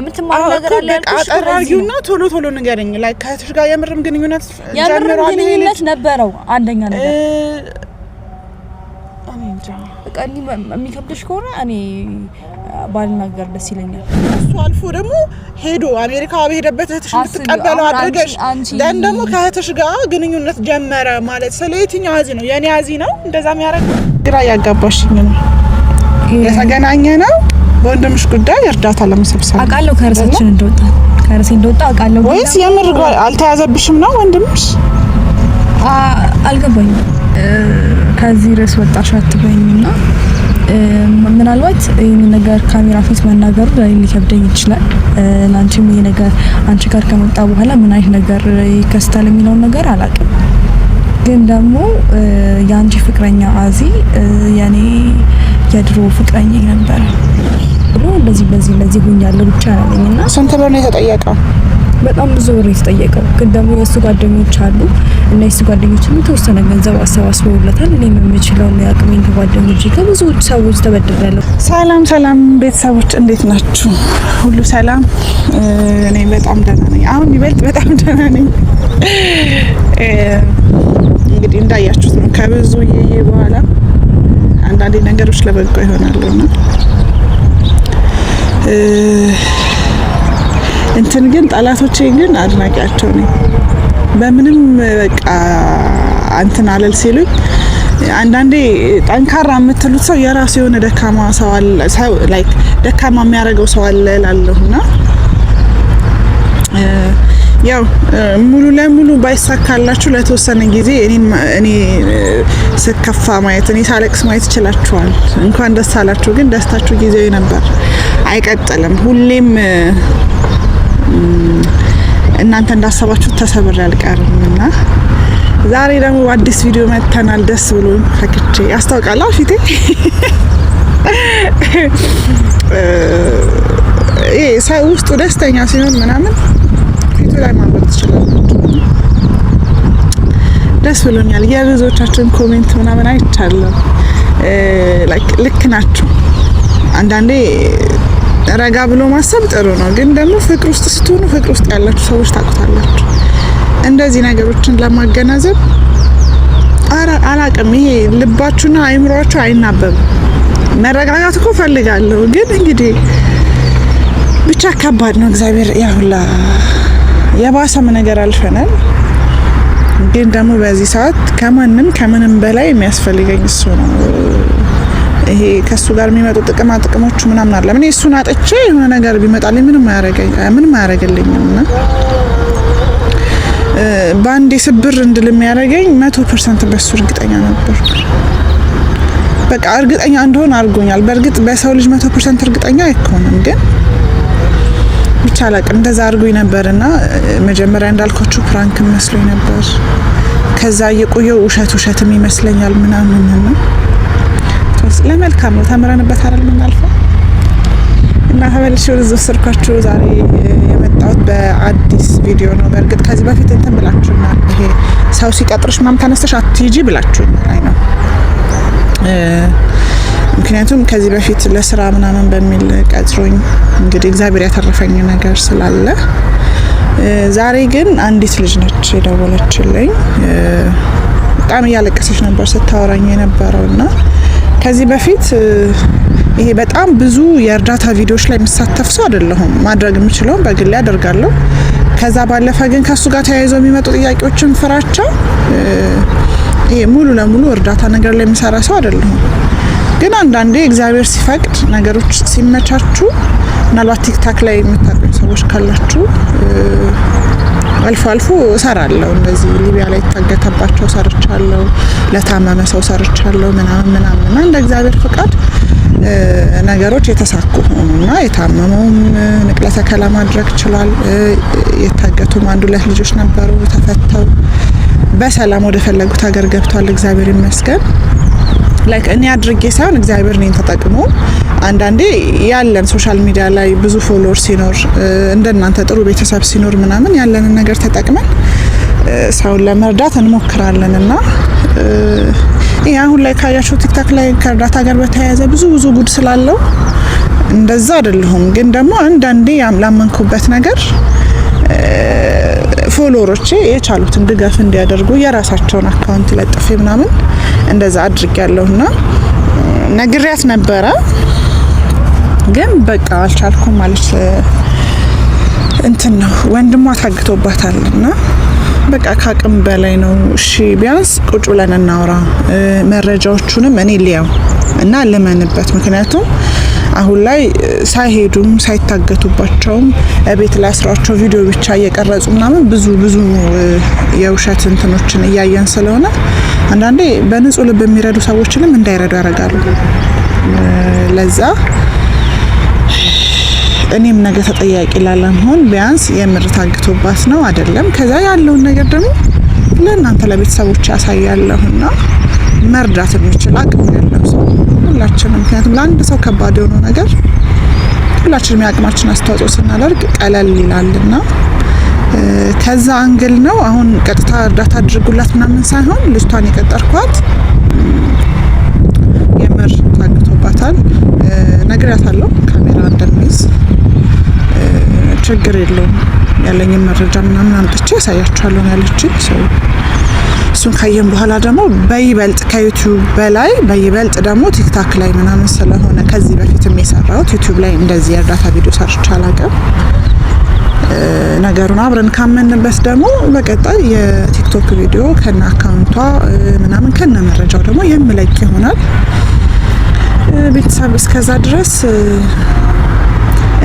የምትማር ነገር አለ አጠራጊውና ቶሎ ንገረኝ ላይ ከእህትሽ ጋር የምርም ግንኙነት ነበረው አንደኛ ነገር አንንጃ ቀኒ የሚከብድሽ ከሆነ እኔ ባልናገር ደስ ይለኛል እሱ አልፎ ደግሞ ሄዶ አሜሪካ በሄደበት እህትሽ ልትቀበለው አድርገሽ ደግሞ ከእህትሽ ጋር ግንኙነት ጀመረ ማለት ስለየትኛው አዚ ነው የኔ አዚ ነው እንደዛም ያረግ ግራ ያጋባሽኝ ነው የተገናኘ ነው በወንድምሽ ጉዳይ እርዳታ ለመሰብሰብ አቃለው ከርሳችን እንደወጣ አቃለው ወይስ የምር አልተያዘብሽም ነው ወንድምሽ አልገባኝም ከዚህ ርዕስ ወጣሽ አትበይኝና ምናልባት ይሄን ነገር ካሜራ ፊት መናገሩ ሊከብደኝ ይችላል ላንቺም ይሄ ነገር አንቺ ጋር ከመጣ በኋላ ምን አይነት ነገር ይከስታል የሚለው ነገር አላውቅም ግን ደግሞ ያንቺ ፍቅረኛ አዚ ያኔ የድሮ ፍቅረኛ ነበር በዚህ ሆኛለሁ ብቻ አላለኝና ስንት ብር ነው የተጠየቀው በጣም ብዙ ብር የተጠየቀው ግን ደግሞ የሱ ጓደኞች አሉ እና የሱ ጓደኞችም ተወሰነ ገንዘብ አሰባስበውለታል እኔም የምችለው ያቅሜን ከጓደኞቼ ከብዙ ሰዎች ተበድሬያለሁ ሰላም ቤተሰቦች እንዴት ናችሁ ሁሉ ሰላም እኔ በጣም ደህና ነኝ አሁን ይበልጥ በጣም ደህና ነኝ እንግዲህ እንዳያችሁት ነው ከብዙ በኋላ አንዳንዴ ነገሮች ለበጎ ይሆናሉና እንትን ግን ጣላቶቼ ግን አድናቂያቸው ነኝ በምንም በቃ አንተን አለል ሲሉኝ አንዳንዴ ጠንካራ የምትሉት ሰው የራሱ የሆነ ደካማ ሰው አለ ሰው ላይክ ደካማ የሚያረጋው ሰው አለ ላለሁና ያው ሙሉ ለሙሉ ባይሳካላችሁ ለተወሰነ ጊዜ እኔ ስከፋ ማየት እኔ ሳለቅስ ማየት ይችላችኋል እንኳን ደስ አላችሁ ግን ደስታችሁ ጊዜው ነበር አይቀጥልም ሁሌም እናንተ እንዳሰባችሁ ተሰብር ያልቀርምና ዛሬ ደግሞ አዲስ ቪዲዮ መተናል ደስ ብሎኝ ፈክቼ ያስታውቃል ፊቴ ሰው ውስጡ ደስተኛ ሲሆን ምናምን ፊቱ ላይ ማንበብ ትችላላችሁ ደስ ብሎኛል የብዙዎቻችሁን ኮሜንት ምናምን አይቻለሁ ልክ ናችሁ አንዳንዴ ረጋ ብሎ ማሰብ ጥሩ ነው ግን ደግሞ ፍቅር ውስጥ ስትሆኑ ፍቅር ውስጥ ያላችሁ ሰዎች ታውቁታላችሁ እንደዚህ ነገሮችን ለማገናዘብ አላቅም ይሄ ልባችሁና አይምሮአችሁ አይናበብ መረጋጋት እኮ ፈልጋለሁ ግን እንግዲህ ብቻ ከባድ ነው እግዚአብሔር ያውላ የባሰም ነገር አልፈናል ግን ደግሞ በዚህ ሰዓት ከምንም በላይ የሚያስፈልገኝ እሱ ነው ይሄ ከሱ ጋር የሚመጡ ጥቅሞች ምናምን አለ ምን እሱን አጥቼ የሆነ ነገር ቢመጣልኝ ምንም አያረጋልኝና ባንዴ ስብር እንድል የሚያረጋኝ 100% በሱ እርግጠኛ ነበር በቃ እርግጠኛ እንደሆነ አድርጎኛል በእርግጥ በሰው ልጅ 100% እርግጠኛ አይኮንም ግን ብቻ አላቅም እንደዛ አድርጎኝ ነበርና መጀመሪያ እንዳልኳችሁ ፕራንክ መስሎኝ ነበር ከዛ የቆየው ውሸትም ይመስለኛል ምናምን ነው ለመልካም ነው ተምረንበት አይደል ምናልፈው እና ተመልሼ ወደዚህ ወሰድኳችሁ ዛሬ የመጣሁት በአዲስ ቪዲዮ ነው በእርግጥ ከዚህ በፊት እንትን ብላችሁናል ይሄ ሰው ሲቀጥርሽ ምናምን ተነስተሽ አትሂጂ ብላችሁናል አይ ነው ምክንያቱም ከዚህ በፊት ለስራ ምናምን በሚል ቀጥሮኝ እንግዲህ እግዚአብሔር ያተረፈኝ ነገር ስላለ ዛሬ ግን አንዲት ልጅ ነች የደወለችልኝ በጣም እያለቀሰች ነበር ስታወራኝ የነበረውና ከዚህ በፊት ይሄ በጣም ብዙ የእርዳታ ቪዲዮዎች ላይ መሳተፍ ሰው አይደለሁም ማድረግ የምችለው በግል ያደርጋለሁ ከዛ ባለፈ ግን ከሱ ጋር ተያይዞ የሚመጡ ጥያቄዎችን ፍራቻ ይሄ ሙሉ ለሙሉ እርዳታ ነገር ላይ የሚሰራ ሰው አይደለሁም ግን አንዳንዴ እግዚአብሔር ሲፈቅድ ነገሮች ሲመቻቹ ምናልባት ቲክታክ ላይ የምታውቁ ሰዎች ካላችሁ አልፎ እሰራለሁ እንደዚህ ሊቢያ ላይ ታገተባቸው ሰርቻለሁ ለታመመ ሰው ሰርቻለሁ ምናምን እንደ እግዚአብሔር ፍቃድ ነገሮች የተሳኩ ሆኑና የታመመውም ንቅለ ተከላ ማድረግ ይችላል የታገቱም አንድ ሁለት ልጆች ነበሩ ተፈተው በሰላም ወደ ፈለጉት ሀገር ገብቷል እግዚአብሔር ይመስገን ላይክ እኔ አድርጌ ሳይሆን እግዚአብሔር እኔን ተጠቅሞ አንዳንዴ ያለን ሶሻል ሚዲያ ላይ ብዙ ፎሎወር ሲኖር እንደናንተ ጥሩ ቤተሰብ ሲኖር ምናምን ያለንን ነገር ተጠቅመን ሰውን ለመርዳት እንሞክራለንና ይሄ አሁን ላይ ካያችሁ ቲክታክ ላይ ከእርዳታ ጋር በተያያዘ ብዙ ጉድ ስላለው እንደዛ አይደለሁም። ግን ደግሞ አንዳንዴ ያላመንኩበት ነገር ፎሎወሮቼ የቻሉትን ድጋፍ እንዲያደርጉ የራሳቸውን አካውንት ለጥፌ ምናምን እንደዛ አድርጌያለሁና ነግሬያት ነበረ። ግን በቃ አልቻልኩም ማለት እንትን ነው። ወንድሟ ታግቶባታልና በቃ ካቅም በላይ ነው። እሺ ቢያንስ ቁጭ ብለን እናውራ፣ መረጃዎቹንም እኔ ሊያው እና ልመንበት። ምክንያቱም አሁን ላይ ሳይሄዱም ሳይታገቱባቸውም ቤት ላይ አስራቸው ቪዲዮ ብቻ እየቀረጹ ምናምን ብዙ የውሸት እንትኖችን እያየን ስለሆነ አንዳንዴ በንጹህ ልብ የሚረዱ ሰዎችንም እንዳይረዱ ያደርጋሉ። ለዛ እኔም ነገ ተጠያቂ ላለመሆን ቢያንስ የምር ታግቶባት ነው አይደለም። ከዛ ያለውን ነገር ደግሞ ለእናንተ ለቤተሰቦች ያሳያለሁና መርዳት የሚችል አቅም ያለው ሰው ሁላችንም፣ ምክንያቱም ለአንድ ሰው ከባድ የሆነው ነገር ሁላችንም የአቅማችን አስተዋጽኦ ስናደርግ ቀለል ይላልና ከዛ አንግል ነው። አሁን ቀጥታ እርዳታ አድርጉላት ምናምን ሳይሆን ልጅቷን የቀጠርኳት የምር ታግቶባታል። ነግሬያታለሁ ካሜራ እንደሚይዝ ችግር የለውም ያለኝን መረጃ ምናምን አምጥቼ ያሳያችኋለሁ ያለችኝ ሰው። እሱን ካየን በኋላ ደግሞ በይበልጥ ከዩቲዩብ በላይ በይበልጥ ደግሞ ቲክታክ ላይ ምናምን ስለሆነ ከዚህ በፊትም የሰራሁት ዩቲዩብ ላይ እንደዚህ የእርዳታ ቪዲዮ ሰርቼ አላውቅም። ነገሩን አብረን ካመንበት ደግሞ በቀጣይ የቲክቶክ ቪዲዮ ከነ አካውንቷ ምናምን ከነ መረጃው ደግሞ የምለቅ ይሆናል። ቤተሰብ እስከዛ ድረስ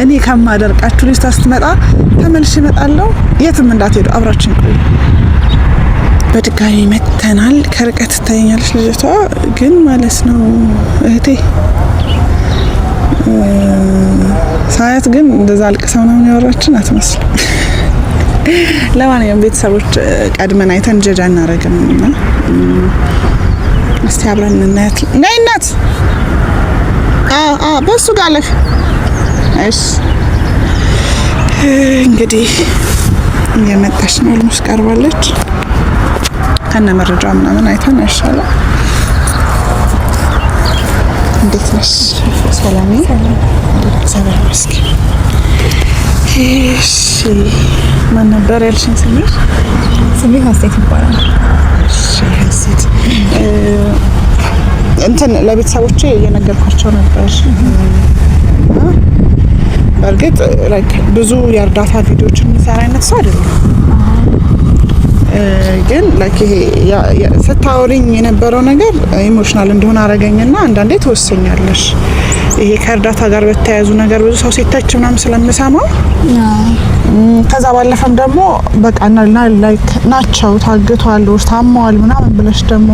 እኔ ከማደርቃችሁ ልጅ ስትመጣ ተመልሼ እመጣለሁ። የትም እንዳትሄዱ አብራችን ቆዩ። በድጋሚ መተናል። ከርቀት ትታየኛለች ልጅቷ ግን ማለት ነው እህቴ ሳያት ግን እንደዛ አልቅሰው ነው ያወራችን አትመስልም። ለማንኛውም ቤተሰቦች ቀድመን አይተን ጀጃ እናደርግምና እስቲ አብረን እናያት። ነይ እናት በሱ ጋር አለፍ። እሺ እንግዲህ እየመጣች ነው። ልሙስ ቀርባለች። ከነ መረጃው ምናምን አይተን ያሻላል። እንዴት ነሽ? ሰላም ነኝ። ሰላም መስኪ። እሺ ማን ነበር ያልሽኝ? ስሜ ሀሴት ይባላል። እሺ ሀሴት እንትን ለቤተሰቦቼ እየነገርኳቸው ነበር። በእርግጥ ላይክ ብዙ የእርዳታ ቪዲዮዎችን የሚሰራ አይነት ሰው አይደለም። ግን ላይክ ይሄ ስታወሪኝ የነበረው ነገር ኢሞሽናል እንደሆነ አረገኝና አንዳንዴ ትወሰኛለሽ። ይሄ ከእርዳታ ጋር በተያያዙ ነገር ብዙ ሰው ሲተች ምናምን ስለምሰማው ከዛ ባለፈም ደግሞ በቃ ላይክ ናቸው ታግቷል ታመዋል ምናምን ብለሽ ደግሞ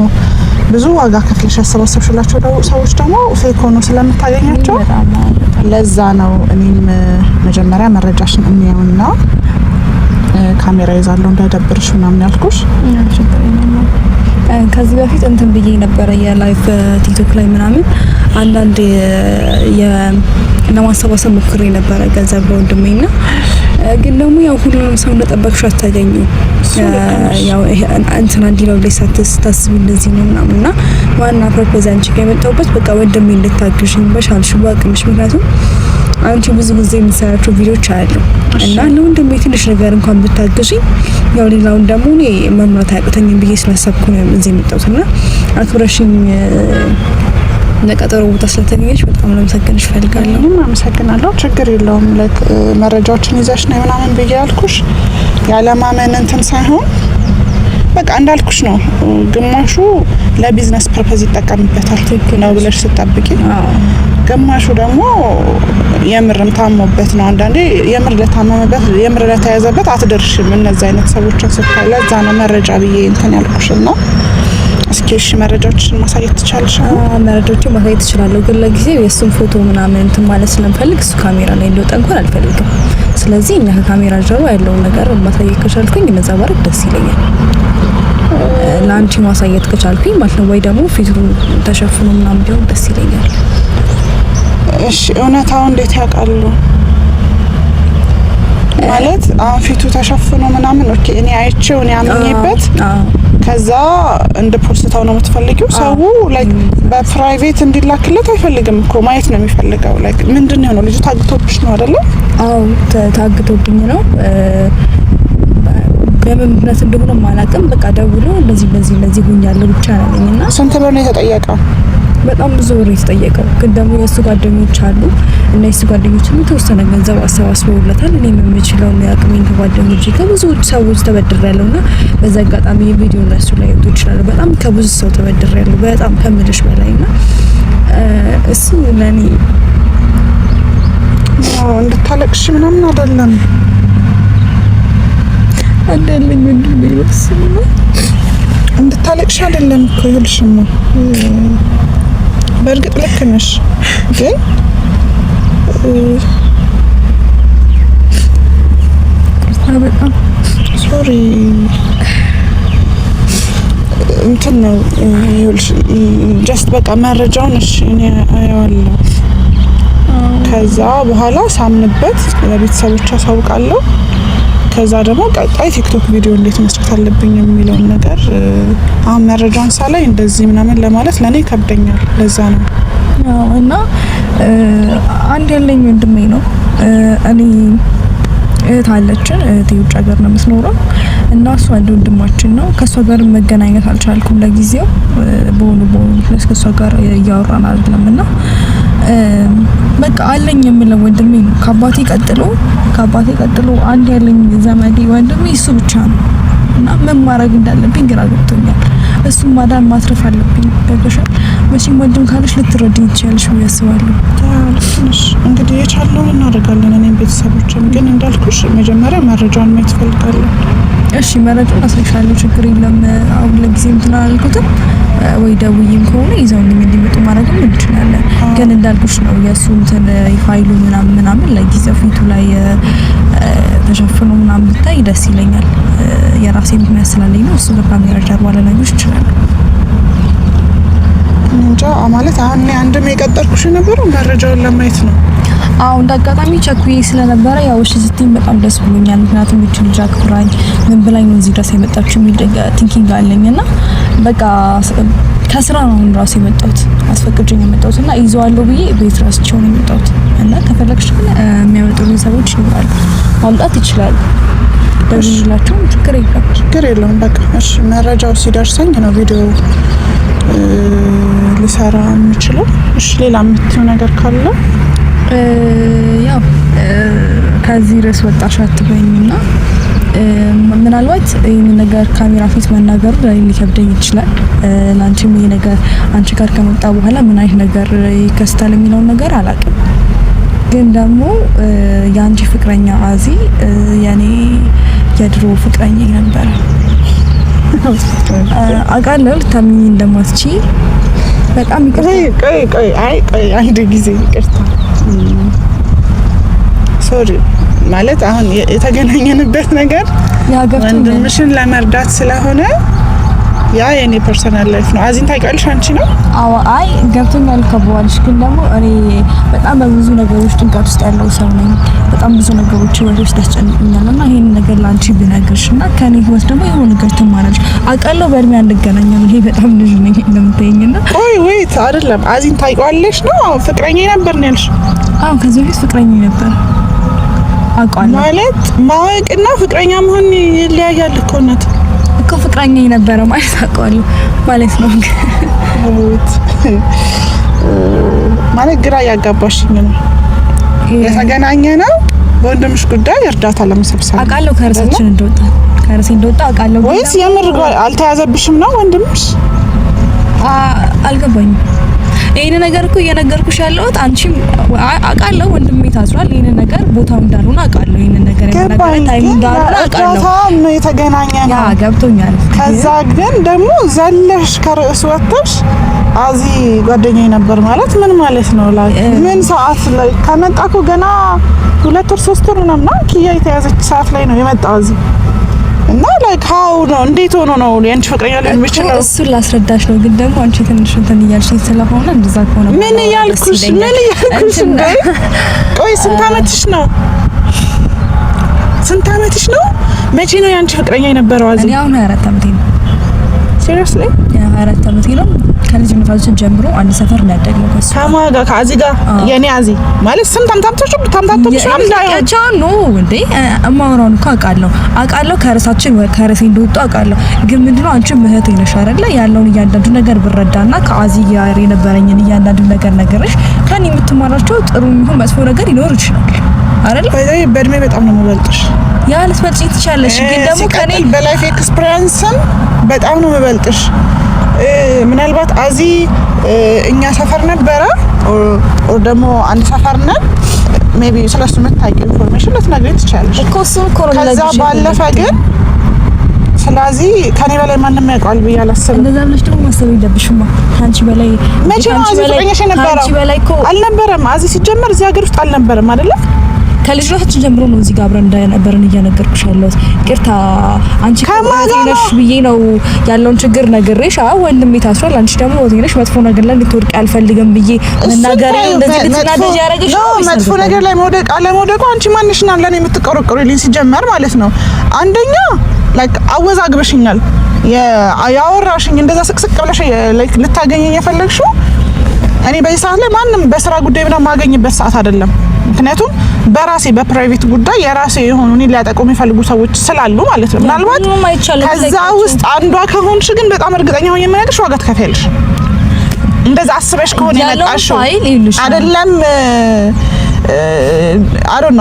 ብዙ ዋጋ ከፍለሽ ያሰባሰብሽላቸው ሰዎች ደግሞ ፌክ ሆኖ ስለምታገኛቸው ለዛ ነው እኔም መጀመሪያ መረጃሽን እንየውና ካሜራ ይዛለሁ እንዳይደብርሽ ምናምን ያልኩሽ። ከዚህ በፊት እንትን ብዬ ነበረ የላይቭ ቲክቶክ ላይ ምናምን አንዳንድ ለማሰባሰብ ሞክሬ ነበረ ገንዘብ ለወንድሜና ግን ደግሞ ያው ሁሉንም ሰው እንደጠበቅሽ አታገኙ። ያው እንትና እንዲለው ላይ ስታስቢ እንደዚህ ነው ምናምንና ዋና ፐርፖዝ አንቺ ጋር የመጣሁበት በቃ ወንድሜ እንድታግዥኝ በሻልሽ ባቅምሽ። ምክንያቱም አንቺ ብዙ ጊዜ የምትሰራቸው ቪዲዮዎች አያለሁ እና ለወንድሜ ትንሽ ነገር እንኳን ብታግዥኝ ያው ሌላውን ደግሞ እኔ መምራት አያቅተኝም ብዬ ስላሰብኩ ነው እዚህ የመጣሁትና አክብረሽኝ ለቀጠሮ ቦታ ስለተገኘሽ በጣም ለመሰገንሽ ፈልጋለሁ። አመሰግናለሁ። ችግር የለውም። መረጃዎችን ይዘሽ ነው ምናምን ብዬ ያልኩሽ ያለማመን እንትን ሳይሆን በቃ እንዳልኩሽ ነው። ግማሹ ለቢዝነስ ፐርፐዝ ይጠቀምበታል ነው ብለሽ ስጠብቂ፣ ግማሹ ደግሞ የምርም ታሞበት ነው። አንዳንዴ የምር ለታመመበት የምር ለተያዘበት አትደርሽም እነዚህ አይነት ሰዎችን ስታይ። ለዛ ነው መረጃ ብዬ እንትን ያልኩሽና እስኪ እሺ መረጃዎችን ማሳየት ትችላለሽ? መረጃዎችን ማሳየት ትችላለሁ፣ ግን ለጊዜው የእሱን ፎቶ ምናምን እንትን ማለት ስለምፈልግ እሱ ካሜራ ላይ እንደወጣ እንኳን አልፈልግም። ስለዚህ እኛ ከካሜራ ጀርባ ያለውን ነገር ማሳየት ከቻልኩኝ እነዛ ባረግ ደስ ይለኛል። ለአንቺ ማሳየት ከቻልኩኝ ማለት ነው፣ ወይ ደግሞ ፊቱ ተሸፍኖ ምናምን ቢሆን ደስ ይለኛል። እሺ እውነታው እንዴት ያውቃሉ? ማለት አሁን ፊቱ ተሸፍኖ ምናምን ኦኬ፣ እኔ አይቼው እኔ አምኜበት ከዛ እንደ ፖስተው ነው የምትፈልጊው? ሰው ላይክ በፕራይቬት እንዲላክለት አይፈልግም እኮ ማየት ነው የሚፈልገው። ላይክ ምንድነው ነው ልጅ ታግቶብሽ ነው አይደለ? አዎ ታግቶብኝ ነው። በምን ምክንያት እንደሆነ ማላውቅም። በቃ ደውሎ እንደዚህ ሆኛለሁ ብቻ አለኝና ስንት ብር ነው የተጠየቀው? በጣም ብዙ ብር የተጠየቀው። ግን ደግሞ የእሱ ጓደኞች አሉ እና የእሱ ጓደኞችም የተወሰነ ገንዘብ አሰባስበውለታል። እኔም የምችለው ያቅሜን ከጓደኞቼ ከብዙ ሰዎች ተበድሬያለሁና በዛ አጋጣሚ የቪዲዮ እነሱ ላይ ወጥቶ ይችላል። በጣም ከብዙ ሰው ተበድሬያለሁ፣ በጣም ከምልሽ በላይና እሱ ለኔ እንድታለቅሽ ምናምን አይደለም አንደልኝ ወንድሜ ነው እንድታለቅሽ አይደለም እኮ ይልሽማ። በእርግጥ ልክ ነሽ፣ ግን በጣም ሶሪ እንትን ነው ይልሽ ጀስት በቃ መረጃውን እሺ እኔ አየዋለሁ። ከዛ በኋላ ሳምንበት ለቤተሰቦች አሳውቃለሁ። ከዛ ደግሞ ቀጣይ ቲክቶክ ቪዲዮ እንዴት መስራት አለብኝ የሚለውን ነገር አሁን መረጃውን ሳላይ እንደዚህ ምናምን ለማለት ለኔ ከብደኛል። ለዛ ነው እና አንድ ያለኝ ወንድሜ ነው። እኔ እህት አለችን። እህቴ ውጭ ሀገር ነው የምትኖረው እና እሱ አንድ ወንድማችን ነው። ከሷ ጋር መገናኘት አልቻልኩም ለጊዜው በሆኑ ምክንያት ከሷ ጋር እያወራን አይደለም እና በቃ አለኝ የምለው ወንድሜ ነው። ከአባቴ ቀጥሎ አንድ ያለኝ ዘመዴ ወንድሜ እሱ ብቻ ነው እና ምን ማድረግ እንዳለብኝ ግራ ገብቶኛል። እሱም ማዳን ማትረፍ አለብኝ። ገብቶሻል? መቼም ወንድም ካለሽ ልትረጂኝ ትችያለሽ ብዬ አስባለሁ። እንግዲህ የቻለውን እናደርጋለን። እኔም ቤተሰቦችም ግን እንዳልኩሽ መጀመሪያ መረጃውን ማየት እፈልጋለሁ። እሺ መረጃውን አሳይሻለሁ፣ ችግር የለም። አሁን ለጊዜው እንትን አላልኩትም ወይ ደውዬም ከሆነ ይዘውልኝ እንዲመጡ ማድረግም እንችላለን። ግን እንዳልኩሽ ነው የእሱ እንትን ፋይሉ ምናምን ለጊዜው ፊቱ ላይ ተሸፍኖ ምናምን ብታይ ደስ ይለኛል። የራሴ ምክንያት ስላለኝ ነው። እሱ በካሜራ ጀርባ ልነግርሽ ይችላል። እንጃ ማለት አሁን አንድም የቀጠርኩሽ የነበረው መረጃውን ለማየት ነው። አዎ እንዳጋጣሚ ቸኩዬ ስለነበረ ያው እሺ ስትይኝ በጣም ደስ ብሎኛል። ምክንያቱም እቺ ልጅ አክብራኝ ምን ብላኝ ነው እዚህ ድረስ የመጣችው የሚል ቲንኪንግ አለኝና በቃ ከስራ ነው ራሱ የመጣሁት አስፈቅጄኝ የመጣሁት እና ይዘዋለሁ ብዬ ቤት ራስቸው ነው የመጣሁት እና ከፈለግሽ ግን የሚያመጡልኝ ሰዎች ይኖራሉ፣ ማምጣት ይችላሉ። ደውላችሁ ችግር የለውም። በቃ እሺ መረጃው ሲደርሰኝ ነው ቪዲዮ ልሰራ የምችለው። እሺ ሌላ የምትይው ነገር ካለ? ያው ከዚህ ርዕስ ወጣሽ አትበይኝና ምናልባት ይሄን ነገር ካሜራ ፊት መናገሩ ላይ ሊከብደኝ ይችላል። ላንቺም ይሄ ነገር አንቺ ጋር ከመጣ በኋላ ምን አይነት ነገር ይከስታል የሚለው ነገር አላውቅም። ግን ደግሞ የአንቺ ፍቅረኛ አዚ የኔ የድሮ ፍቅረኛ ነበር። አውቃለሁ ልታምኚኝ እንደማትቺ በጣም ይቅርታ። ቆይ አንድ ጊዜ ይቅርታ። ሶሪ ማለት አሁን የተገናኘንበት ነገር ወንድምሽን ለመርዳት ስለሆነ ያ የኔ ፐርሰናል ላይፍ ነው። አዚን ታውቂያለሽ አንቺ ነው? አዎ አይ ገብቶኛል። ከበዋልሽ ግን ደግሞ እኔ በጣም በብዙ ነገሮች ጭንቀት ውስጥ ያለው ሰው ነኝ። በጣም ብዙ ነገሮች ወደስ ያስጨንቁኛልና ይሄን ነገር ላንቺ ብነግርሽና ከኔ ህይወት ደግሞ የሆነ ነገር ትማራለሽ። አውቃለሁ በእድሜ አንገናኝም። እኔ በጣም ልጅ ነኝ እንደምታየኝና ወይት አይደለም። አዚን ታውቂዋለሽ ነው? ፍቅረኛ ነበር ነው ያልሽ? አዎ ከዚህ በፊት ፍቅረኛ ነበር። አውቃለሁ ማለት ማወቅና ፍቅረኛ መሆን ይለያያል እኮ እናት እኮ ፍቅረኛ የነበረ ማለት አውቃለሁ ማለት ነው። ማለት ግራ ያጋባሽኝ ነው። የተገናኘ ነው በወንድምሽ ጉዳይ እርዳታ ለመሰብሰብ አውቃለሁ። ከርሳችን እንደወጣ አውቃለሁ። ወይስ የምር አልተያዘብሽም ነው ወንድምሽ? አልገባኝም። ይሄን ነገር እኮ እየነገርኩሽ ያለሁት አንቺም አውቃለሁ ወንድሜ ታስሯል። ይሄን ነገር ቦታው እንዳልሆነ አውቃለሁ። ይሄን ነገር የነገረኝ ታይም እንዳልሆነ አውቃለሁ። ታም የተገናኘ ነው። ያ ገብቶኛል። ከዛ ግን ደግሞ ዘለሽ ከርዕስ ወጥተሽ አዚ ጓደኛዬ ነበር ማለት ምን ማለት ነው? ላይ ምን ሰዓት ላይ ከመጣኩ ገና 2 ወር 3 ወር ምናምን ኪያ የተያዘች ሰዓት ላይ ነው የመጣው እዚህ እና ላይክ ሃው ነው እንዴት ሆኖ ነው የአንቺ ፍቅረኛ ላይ የሚችለው? እሱን ላስረዳሽ ነው። ግን ደግሞ አንቺ ትንሽ እንትን እያልሽኝ ስለሆነ እንደዛ ከሆነ ምን እያልኩሽ እንዴ? ቆይ ስንት አመትሽ ነው? መቼ ነው የአንቺ ፍቅረኛ የነበረው? አዚ እኔ አሁን 24 አመቴ ነው። ሲሪየስሊ 24 ዓመቴ ነው። ከልጅነታችን ጀምሮ አንድ ሰፈር ነው ያደግነው። ከማጋ ከአዚ ጋር የኔ አዚ ማለት ስም ታምታቶች ነው እንዴ? እማወራውን እኮ አውቃለሁ ከርሳችን ከርሴ እንደወጡ አውቃለሁ። ግን ምንድነው አንቺ እህቴ ነሽ አይደለ? ያለውን እያንዳንዱ ነገር ብረዳና ከአዚ ጋር የነበረኝን እያንዳንዱ ነገር ነገርሽ ከኔ የምትማራቸው ጥሩ ይሁን መጥፎ ነገር ይኖር ይችላል አይደል? በእድሜ በጣም ነው የምበልጥሽ። ያ ልትበልጪ ትችያለሽ፣ ግን ደግሞ ከኔ በላይፍ ኤክስፒሪየንስም በጣም ነው የምበልጥሽ። ምናልባት አዚ እኛ ሰፈር ነበረ ኦር ደግሞ አንድ ሰፈር ነን። ሜቢ ስለሱ የምታውቂው ኢንፎርሜሽን ልትነግሪኝ ትችያለሽ እኮ እሱን እኮ ነው። ከዛ ባለፈ ግን ስለዚህ ከኔ በላይ ማንም ያውቃል ብዬ አላስብም። እንደዛ ብለሽ ደግሞ ማሰብ የለብሽማ። ካንቺ በላይ መቼ ነው አዚ ፍቅረኛሽ የነበረው? ካንቺ በላይ እኮ አልነበረም። አዚ ሲጀመር እዚህ ሀገር ውስጥ አልነበረም አይደለ? ከልጅነታችን ጀምሮ ነው እዚህ ጋር አብረን እንደነበርን እየነገርኩሽ ያለሁት። ይቅርታ አንቺ ከማዘነሽ ብዬ ነው ያለውን ችግር ነግሬሽ። ወንድሜ ታስሯል፣ አንቺ ደግሞ ወቴነሽ መጥፎ ነገር ላይ ልትወድቂ አልፈልግም ብዬ መናገር እንደዚህ ልትናደጂ ያደረገሽ ነው። መጥፎ ነገር ላይ መውደቅ አለመውደቁ አንቺ ማንሽና ለኔ የምትቆረቆሪልኝ ሲጀመር ማለት ነው። አንደኛ ላይክ አወዛግበሽኛል። ያወራሽኝ እንደዛ ስቅስቅ ብለሽ ላይክ ልታገኘኝ የፈለግሽው እኔ በዚህ ሰዓት ላይ ማንም በስራ ጉዳይ ምናምን ማገኝበት ሰዓት አይደለም። ምክንያቱም በራሴ በፕራይቬት ጉዳይ የራሴ የሆኑ እኔ ሊያጠቁ የሚፈልጉ ሰዎች ስላሉ ማለት ነው። ምናልባት ከዛ ውስጥ አንዷ ከሆንሽ ግን በጣም እርግጠኛ ሆኜ የምነግርሽ ዋጋ ትከፍያለሽ። እንደዛ አስበሽ ከሆነ የመጣሽው አይደለም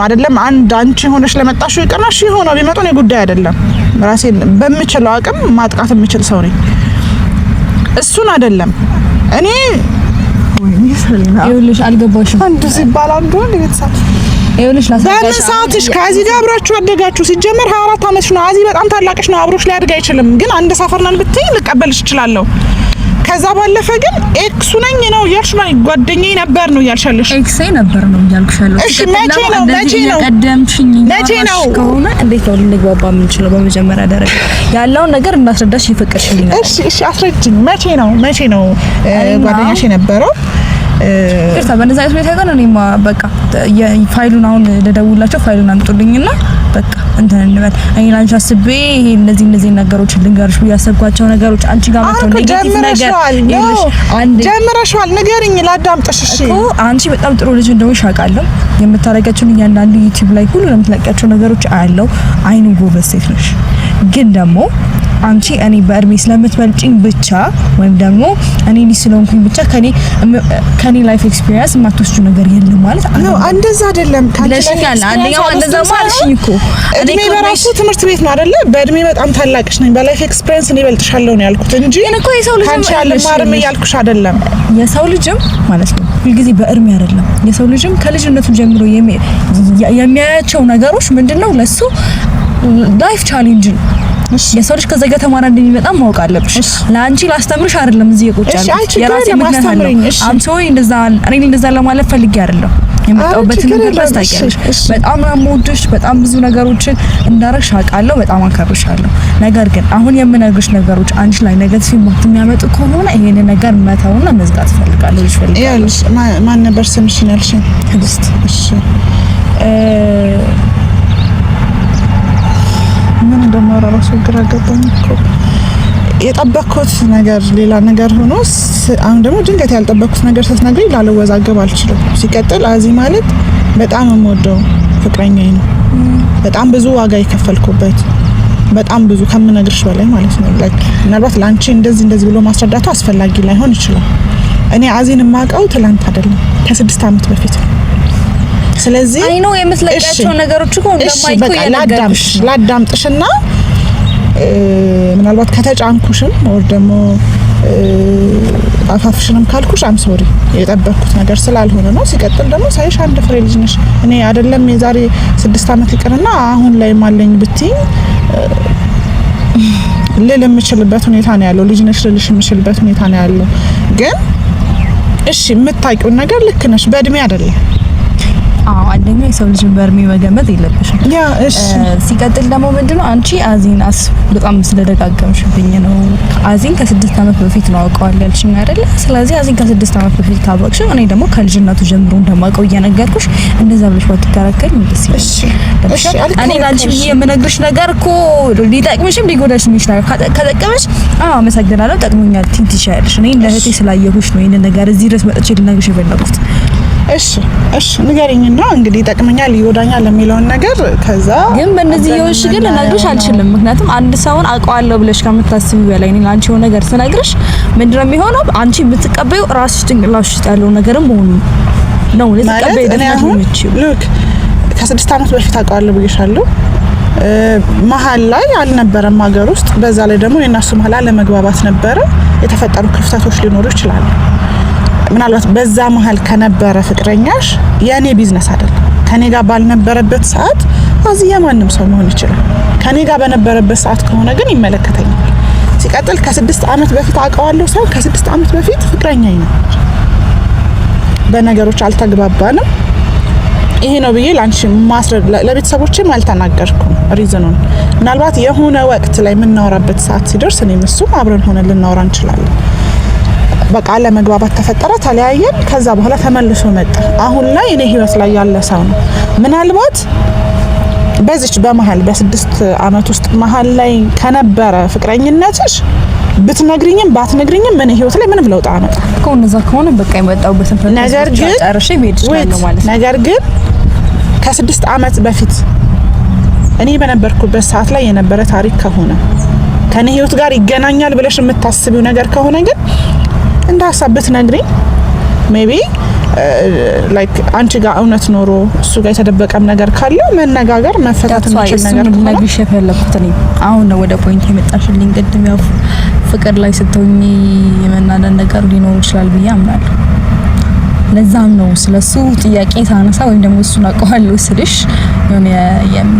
አይደለም አንድ አንቺ ሆነሽ ለመጣሽው ይቀናሽ ይሆነው ቢመጡ ነው ጉዳይ አይደለም። ራሴን በምችለው አቅም ማጥቃት የምችል ሰው ነኝ። እሱን አይደለም እኔ ይኸውልሽ አልገባሽም። አንዱ ሲባል አንዱ ለቤተሰብ ይኸውልሽ በምን ሰዓትሽ ከአዚ ጋር አብራችሁ አደጋችሁ? ሲጀመር 24 ዓመትሽ ነው። አዚ በጣም ታላቅሽ ነው። አብሮሽ ሊያድግ አይችልም። ግን አንድ ሰፈር ነን ብትይ ልቀበልሽ እችላለሁ። ከዛ ባለፈ ግን ኤክሱ ነኝ ነው እያልሽ ነው። ጓደኛዬ ነበር ነው እያልሻለሽ። ኤክሴ ነበር ነው እያልኩሻለሁ። እሺ መቼ ነው ከሆነ እንዴት ነው ልንግባባ የምንችለው? በመጀመሪያ ደረጃ ያለውን ነገር እንዳስረዳሽ ይፈቀድሽልኝ ነው። እሺ አስረጅኝ። መቼ ነው ጓደኛሽ የነበረው? ይርታ በነዛ አይነት ሁኔታ ጋር እኔማ በቃ ፋይሉን አሁን ልደውላቸው ፋይሉን አምጡልኝና በቃ እንትን እንበል። እኔ ላንቺ አስቤ ይሄ እነዚህ ነገሮች ልንገርሽ ያሰብኳቸው ነገሮች አንቺ ጋር መጥተው ኔጌቲቭ ነገር ጀምረሻል። ንገሪኝ ላዳምጥሽ። እሺ እኮ አንቺ በጣም ጥሩ ልጅ እንደሆንሽ አውቃለሁ። የምታረጋቸውን እያንዳንዱ ዩቲዩብ ላይ ሁሉ የምትለቃቸው ነገሮች አያለው። አይኑ ጎበዝ ሴት ነሽ። ግን ደግሞ አንቺ እኔ በእድሜ ስለምትበልጪኝ ብቻ ወይም ደግሞ እኔ ልጅ ስለሆንኩኝ ብቻ ከኔ ላይፍ ኤክስፒሪየንስ የማትወስጂው ነገር የለም ማለት ነው። እንደዛ አይደለም። ካለሽኛል አንደኛው እንደዛ ማለሽኝ እኮ እድሜ በራሱ ትምህርት ቤት ነው አይደለ? በእድሜ በጣም ታላቅሽ ነኝ። በላይፍ ኤክስፒሪየንስ እኔ እበልጥሻለሁ ነው ያልኩት እንጂ እኮ የሰው ልጅ አንቺ አልማርም እያልኩሽ አይደለም። የሰው ልጅም ማለት ነው ሁልጊዜ በእድሜ አይደለም። የሰው ልጅም ከልጅነቱ ጀምሮ የሚያያቸው ነገሮች ምንድነው ለሱ ላይፍ ቻሌንጅ ነው። የሰው ልጅ ከዛ ጋር ተማራ እንደሚመጣ ማወቅ አለብሽ። ለአንቺ ላስተምርሽ አይደለም እዚህ የቆጫለሽ የራሴ ምክንያት አለ። አምሶይ እንደዛ ለማለት ፈልጌ አይደለም የመጣሁበት ነገር ታስታውቂያለሽ። በጣም ነው የምወድሽ። በጣም ብዙ ነገሮችን እንዳረግሽ አውቃለሁ። በጣም አከብርሻለሁ። ነገር ግን አሁን የምነግርሽ ነገሮች አንቺ ላይ ኔጌቲቭ ኢምፓክት የሚያመጡ ከሆነ ይሄን ነገር መተውና መዝጋት ፈልጋለሁ። ይኸውልሽ ማን ነበር ስምሽ ያልሽኝ? ትዕግስት። እሺ ምን እንደማወራ ራሱ ግራ ገባኝ እኮ። የጠበቅኩት ነገር ሌላ ነገር ሆኖ አሁን ደግሞ ድንገት ያልጠበቅኩት ነገር ስትነግሪኝ ላልወዛገብ አልችልም። ሲቀጥል አዚ ማለት በጣም የምወደው ፍቅረኛዬ ነው። በጣም ብዙ ዋጋ የከፈልኩበት በጣም ብዙ ከምነግርሽ በላይ ማለት ነው። ምናልባት ለአንቺ እንደዚህ ብሎ ማስረዳቱ አስፈላጊ ላይሆን ይችላል። እኔ አዚን የማውቀው ትላንት አይደለም ከ6 ዓመት በፊት ነው። ስለዚህ አይ ነው የምትለቂያቸው ነገሮች እኮ እንደማይኮ ያላዳምሽ ላዳምጥሽና ምናልባት ከተጫንኩሽም ወር ደግሞ አፋፍሽንም ካልኩሽ አም ሶሪ የጠበቅኩት ነገር ስላልሆነ ነው። ሲቀጥል ደግሞ ሳይሽ አንድ ፍሬ ልጅ ነሽ። እኔ አይደለም የዛሬ 6 ዓመት ይቅርና አሁን ላይ ማለኝ ብትይ ልል የምችልበት ሁኔታ ነው ያለው። ልጅ ነሽ ልልሽ የምችልበት ሁኔታ ነው ያለው። ግን እሺ የምታውቂው ነገር ልክ ነሽ። በእድሜ አይደለም አንደኛ የሰው ልጅ በርሜ መገመት የለብሽም። ያ እሺ። ሲቀጥል ደግሞ ምንድነው አንቺ አዚን በጣም ስለደጋገምሽብኝ ነው። አዚን ከ6 አመት በፊት ነው አውቀዋለሁ ያልሽኝ አይደለ? ስለዚህ አዚን ከ6 አመት በፊት ካወቅሽ እኔ ደግሞ ከልጅነቱ ጀምሮ እንደማውቀው እየነገርኩሽ እንደዛ ብለሽ ባትከራከሪ ደስ ይላል። እሺ እኔ ላንቺ የምነግርሽ ነገር እኮ ሊጠቅምሽም ሊጎዳሽም ይችላል። ከጠቀመሽ አመሰግናለሁ፣ ጠቅሞኛል ትንትሻለሽ። እኔ ለእህቴ ስላየሁሽ ነው ይሄን ነገር እዚህ ድረስ መጥቼ ልነግርሽ የፈለኩት። እሺ ንገሪኝና እንግዲህ ይጠቅመኛል ይጎዳኛል የሚለውን ነገር ከዛ ግን በእነዚህ ይወሽ ግን ልነግርሽ አልችልም። ምክንያቱም አንድ ሰውን አውቀዋለሁ ብለሽ ከምታስቢው በላይ እኔ ላንቺ የሆነ ነገር ስነግርሽ ምንድነው የሚሆነው? አንቺ ብትቀበዩ ራስሽ ጭንቅላትሽ ውስጥ ያለው ነገርም መሆኑ ነው ልትቀበይ ሉክ ከ6 አመት በፊት አውቀዋለሁ ብዬሻለሁ። መሀል ላይ አልነበረም ሀገር ውስጥ። በዛ ላይ ደግሞ የእናሱ መሀል አለመግባባት ነበረ። የተፈጠሩ ክፍተቶች ሊኖሩ ይችላሉ። ምናልባት በዛ መሀል ከነበረ ፍቅረኛሽ የኔ ቢዝነስ አይደለም። ከኔ ጋር ባልነበረበት ሰዓት አዚ የማንም ሰው መሆን ይችላል። ከኔ ጋር በነበረበት ሰዓት ከሆነ ግን ይመለከተኛል። ሲቀጥል ከ6 አመት በፊት አውቀዋለሁ ሰው ከ6 አመት በፊት ፍቅረኛዬ ነው። በነገሮች አልተግባባንም። ይሄ ነው ብዬ ላንቺ ማስረድ ለቤተሰቦቼም አልተናገርኩም። ሪዝኑን ምናልባት የሆነ ወቅት ላይ የምናወራበት ሰዓት ሲደርስ እኔም እሱም አብረን ሆነን ልናወራ እንችላለን። በቃ ለመግባባት ተፈጠረ፣ ተለያየን። ከዛ በኋላ ተመልሶ መጣ። አሁን ላይ እኔ ህይወት ላይ ያለ ሰው ነው። ምናልባት በዚች በመሃል በ6 አመት ውስጥ መሃል ላይ ከነበረ ፍቅረኝነትሽ ብትነግሪኝም ባትነግሪኝም ምን ህይወት ላይ ምንም ለውጥ አመጣ እኮ እንደዛ ከሆነ በቃ የመጣውበትን ነገር ግን ጨርሼ ሄድቻለሁ ማለት ነው። ነገር ግን ከ6 አመት በፊት እኔ በነበርኩበት ሰዓት ላይ የነበረ ታሪክ ከሆነ ከኔ ህይወት ጋር ይገናኛል ብለሽ የምታስቢው ነገር ከሆነ ግን እንደ ሀሳብ ብትነግሪኝ ሜቢ ላይክ አንቺ ጋር እውነት ኖሮ እሱ ጋር የተደበቀም ነገር ካለ መነጋገር መፈታት የሚችል ነገር ነው። ነግሪሽ የፈለኩት እኔ አሁን ነው ወደ ፖይንት የመጣሽልኝ። ቅድም ያው ፍቅር ላይ ስትሆኚ የመናደድ ነገር ሊኖር ይችላል ብዬ አምናለሁ። ለዛም ነው ስለሱ ጥያቄ ሳነሳ ወይም ደግሞ እሱን አውቀዋለሁ ስልሽ የሆነ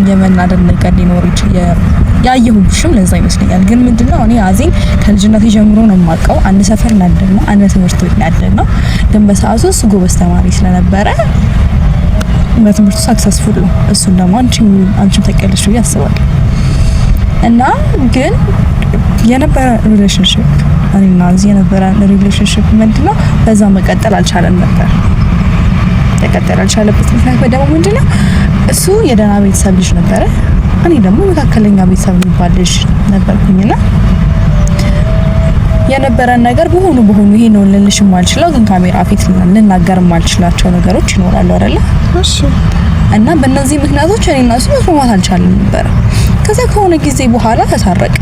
የመናደድ ነገር ሊኖር ይችላል ያየሁብሽም ለዛ ይመስለኛል። ግን ምንድነው እኔ አዚን ከልጅነቴ ጀምሮ ነው የማውቀው። አንድ ሰፈር እናደር ነው፣ አንድ ትምህርት ቤት እናደር ነው። ግን በሰዓቱ እሱ ጎበዝ ተማሪ ስለነበረ በትምህርቱ ሰክሰስፉል ነው። እሱን ደግሞ አንቺም ታውቂያለሽ ብዬ አስባለሁ። እና ግን የነበረ ሪሌሽንሺፕ እኔና አዚ የነበረ ሪሌሽንሺፕ ምንድነው በዛ መቀጠል አልቻለም ነበር። ተቀጠል አልቻለበት ምክንያት ደግሞ ምንድነው እሱ የደህና ቤተሰብ ልጅ ነበረ። እኔ ደግሞ መካከለኛ ቤተሰብ የሚባል ልጅ ነበርኩኝና የነበረን ነገር በሆኑ ይሄ ነው ልልሽ ማልችለው ግን ካሜራ ፊት ልናገር ማልችላቸው ነገሮች ይኖራሉ አይደለ? እሺ። እና በእነዚህ ምክንያቶች እኔና እሱ መስማማት አልቻለም ነበር። ከዛ ከሆነ ጊዜ በኋላ ተሳረቅ።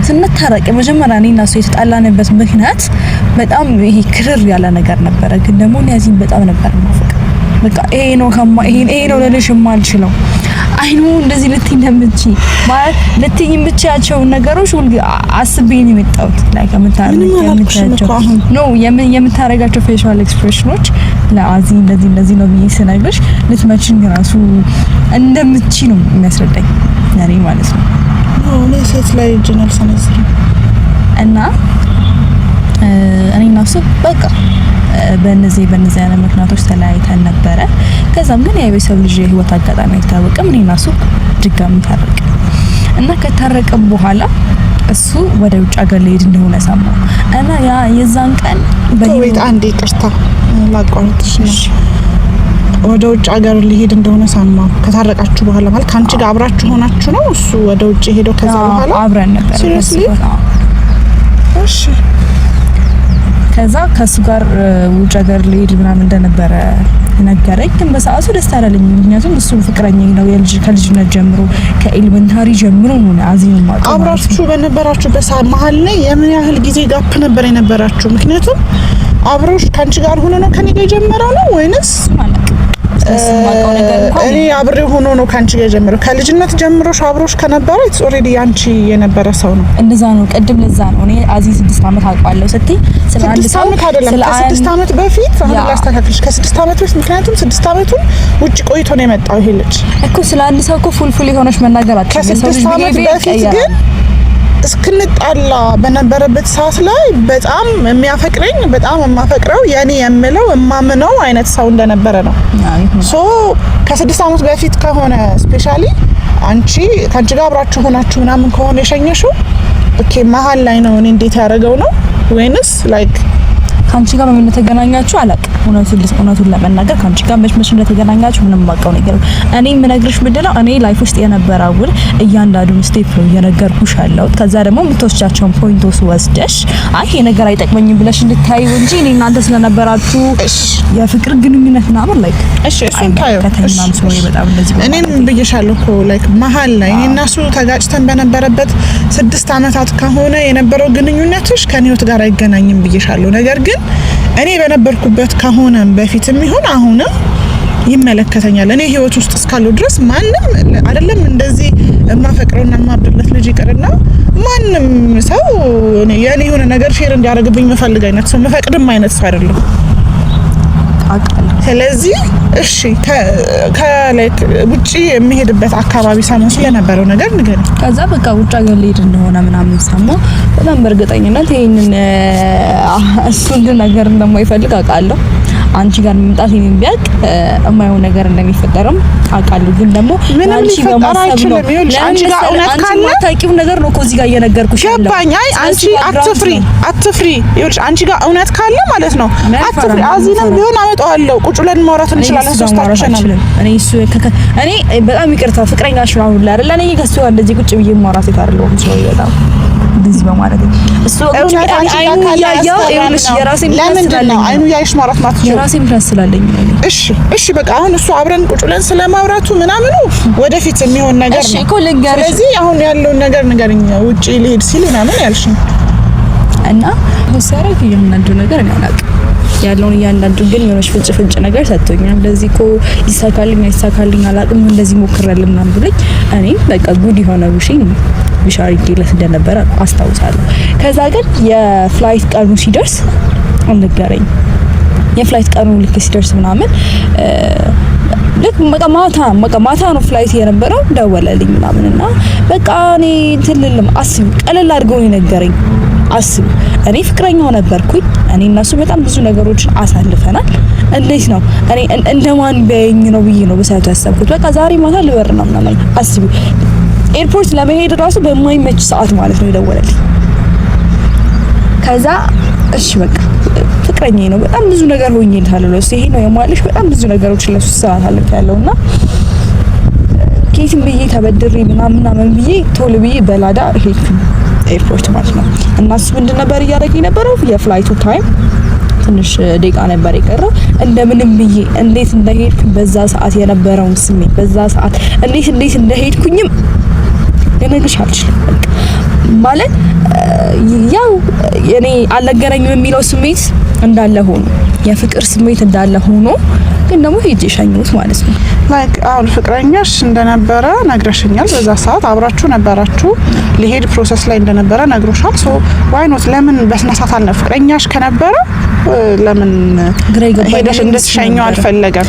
ስንታረቅ መጀመሪያ እኔና እሱ የተጣላንበት ምክንያት በጣም ይሄ ክርር ያለ ነገር ነበረ። ግን ደግሞ እነዚህን በጣም ነበር ማፈቅ በቃ ይሄ ነው ልልሽ ማልችለው አይኑ እንደዚህ ልትይ እንደምትቺ ማለት ልትይ የምትችያቸው ነገሮች ሁሉ አስቤ ነው የመጣሁት። ላይ የምታረጋቸው ፌሻል ኤክስፕሬሽኖች ለአዚ እንደዚህ ነው ብዬ ስነግርሽ ልትመችኝ ራሱ እንደምትቺ ነው የሚያስረዳኝ ነሪ ማለት ነው። እኔ ሴት ላይ ጀነራል ሰነዝር እና እኔና እሱ በቃ በእነዚህ አይነት ምክንያቶች ተለያይተን ነበረ። ከዛም ግን የቤተሰብ ልጅ የህይወት አጋጣሚ አይታወቅም እኔና እሱ ድጋሚ ታረቀ እና ከታረቀም በኋላ እሱ ወደ ውጭ ሀገር ሊሄድ እንደሆነ ሰማሁ እና ያ የዛን ቀን በቤት አንዴ ይቅርታ ላቋርጥሽ ነው። ወደ ውጭ ሀገር ሊሄድ እንደሆነ ሰማሁ ከታረቃችሁ በኋላ ማለት ካንቺ ጋር አብራችሁ ሆናችሁ ነው እሱ ወደ ውጭ ሄደው ከዛ በኋላ አብረን ነበር። እሺ ከዛ ከሱ ጋር ውጭ ሀገር ሊሄድ ምናምን እንደነበረ ነገረኝ። ግን በሰዓቱ ደስ አላለኝ። ምክንያቱም እሱ ፍቅረኛዬ ነው ከልጅነት ጀምሮ ከኤሌመንታሪ ጀምሮ ነው አዚም ማቀው። አብራችሁ በነበራችሁበት ሰዓት መሀል ላይ የምን ያህል ጊዜ ጋፕ ነበር የነበራችሁ? ምክንያቱም አብሮሽ ካንቺ ጋር ሆኖ ነው ከኔ ጋር የጀመረው ነው ወይንስ እኔ አብሬው ሆኖ ነው ካንቺ ጋር የጀመረው? ከልጅነት ጀምሮሽ አብሮሽ ከነበረ ኢትስ ኦሬዲ ያንቺ የነበረ ሰው ነው። እንደዛ ነው። ቅድም ለዛ ነው እኔ አዚ 6 አመት አውቀዋለሁ ስትይ ስለ አንድ ሰው ስለ 6 አመት በፊት አሁን ላስተካክልሽ። ከ6 አመት በፊት ምክንያቱም 6 አመቱን ውጭ ቆይቶ ነው የመጣው ይሄ ልጅ እኮ። ስለ አንድ ሰው እኮ ፉል የሆነች መናገር አትችልም። ከ6 አመት በፊት ግን እስክንጣላ በነበረበት ሰዓት ላይ በጣም የሚያፈቅረኝ በጣም የማፈቅረው የኔ የምለው የማምነው አይነት ሰው እንደነበረ ነው። ሶ ከ6 አመት በፊት ከሆነ ስፔሻሊ አንቺ ካንቺ ጋር አብራችሁ ሆናችሁ ምናምን ከሆነ የሸኘሽው ኦኬ መሀል ላይ ነው እኔ እንዴት ያደረገው ነው ወይንስ ላይክ ካንቺ ጋር በምን እንደተገናኛችሁ አላውቅም። እውነቱን ለመናገር ካንቺ ጋር መች እንደተገናኛችሁ ምንም ማውቀው ነገር እኔ የምነግርሽ ምንድነው እኔ ላይፍ ውስጥ የነበረውን እያንዳንዱን ስቴፕ ነው እየነገርኩሽ ያለው። ከዛ ደግሞ የምትወስጃቸውን ፖይንቶች ወስደሽ አይ ይሄ ነገር አይጠቅመኝም ብለሽ እንድታዩ እንጂ እኔ እናንተ ስለነበራችሁ የፍቅር ግንኙነት ምናምን ላይክ እሱን ታዩ በጣም እንደዚህ እኔም ብዬሻለሁ እኮ ላይክ መሀል ላይ እኔ እና እሱ ተጋጭተን በነበረበት 6 አመታት ከሆነ የነበረው ግንኙነትሽ ከኔ ህይወት ጋር አይገናኝም ብዬሻለሁ። ነገር ግን እኔ በነበርኩበት ከሆነ በፊትም ይሁን አሁንም ይመለከተኛል። እኔ ህይወት ውስጥ እስካለው ድረስ ማንም አይደለም እንደዚህ የማፈቅረውና የማብድለት ልጅ ይቀርና ማንም ሰው የኔ የሆነ ነገር ሼር እንዲያደርግብኝ መፈልግ አይነት ሰው መፈቅድም አይነት ሰው አይደለም። ስለዚህ እሺ ከላይክ ውጪ የሚሄድበት አካባቢ ሰሞን ስለነበረው ነገር ንገሪኝ። ከዛ በቃ ውጭ ሀገር ልሄድ እንደሆነ ምናምን ሰማሁ። በጣም በእርግጠኝነት ይሄንን እሱን ነገር እንደማይፈልግ አውቃለሁ። አንቺ ጋር መምጣት ይሄን ቢያቅ የማይሆን ነገር እንደሚፈጠርም አውቃለሁ። ግን ደግሞ አንቺ በማሰብ ነው አንቺ ጋር እውነት ካለ ታውቂው ነገር ነው እኮ እዚህ ጋር እየነገርኩሽ ያለው። ገባኝ። አይ አንቺ አትፍሪ ይኸውልሽ አንቺ ጋር እውነት ካለ ማለት ነው አትፍሪ። አዚንም ቢሆን አመጣዋለሁ ቁጭ ብለን ማውራት እንችላለን ሶስታችን። እኔ በጣም ይቅርታ ፍቅረኛሽ ነው አይደል አይደል? እኔ ከሱ ጋር እንደዚህ ቁጭ ብዬ ማውራት አይደለም ሰው በጣም እንደዚህ በማለት እሱ አይኑ ያያው አይኑሽ የራሴ ለምንድነው አይኑ ያይሽ ማውራት ማለት ነው የራሴ ምክንያት ስላለኝ። እሺ በቃ አሁን እሱ አብረን ቁጭ ብለን ስለማውራቱ ምናምኑ ወደፊት የሚሆን ነገር ነው እኮ ልንገርሽ። ስለዚህ አሁን ያለውን ነገር ንገሪኝ። ውጪ ልሄድ ሲል ምናምን ያልሽኝ እና ሆሳረክ እያንዳንዱ ነገር ነው አላውቅም ያለውን እያንዳንዱ ግን የሆነች ፍንጭ ነገር ሰጥቶኛል። እንደዚህ እኮ ይሳካልኝ አላውቅም እንደዚህ ሞክራለሁ ምናምን ብለኝ እኔ በቃ ጉድ የሆነ ቢሻሪጌለት እንደነበረ አስታውሳለሁ። ከዛ ግን የፍላይት ቀኑ ሲደርስ አልነገረኝ። የፍላይት ቀኑ ልክ ሲደርስ ምናምን ልክ ማታ ነው ፍላይት የነበረው ደወለልኝ ምናምንና በቃ እኔ ትልልም አስቢ ቀለል አድርገው የነገረኝ አስቢ እኔ ፍቅረኛው ነበርኩኝ። እኔ እና እሱ በጣም ብዙ ነገሮችን አሳልፈናል። እንዴት ነው እኔ እንደማን ቢያየኝ ነው ብዬ ነው በሰዓቱ ያሰብኩት። በቃ ዛሬ ማታ ልበር ነው ምናምን አስቢ ኤርፖርት ለመሄድ ራሱ በማይመች ሰዓት ማለት ነው የደወለልኝ። ከዛ እሺ በቃ ፍቅረኛዬ ነው በጣም ብዙ ነገር ሆኜልታለሁ ለሱ ይሄ ነው የማልሽ በጣም ብዙ ነገሮች ለሱ ሰዓት ያለውና ኬትም ብዬ ተበድሬ ምናምን ብዬ ቶሎ ብዬ በላዳ ሄድኩኝ ኤርፖርት ማለት ነው። እና እሱ ምንድን ነበር እያደረገ የነበረው የፍላይቱ ታይም ትንሽ ደቂቃ ነበር የቀረው። እንደምንም ብዬ እንዴት እንደሄድኩኝ በዛ ሰዓት የነበረውን ስሜት በዛ ሰዓት እንዴት እንደሄድኩኝም ልነግርሽ አልችልም። ማለት ያው እኔ አልነገረኝም የሚለው ስሜት እንዳለ ሆኖ የፍቅር ስሜት እንዳለ ሆኖ ግን ደግሞ ሄጄ ሸኝሁት ማለት ነው። ላይክ አሁን ፍቅረኛሽ እንደነበረ ነግረሽኛል። በዛ ሰዓት አብራችሁ ነበራችሁ ሊሄድ ፕሮሰስ ላይ እንደነበረ ነግሮሻል። ሶ ዋይ ኖት ለምን በስነ ስርዓት አልነበረ ፍቅረኛሽ ከነበረ ለምን ሄደሽ እንድትሸኘው አልፈለገም?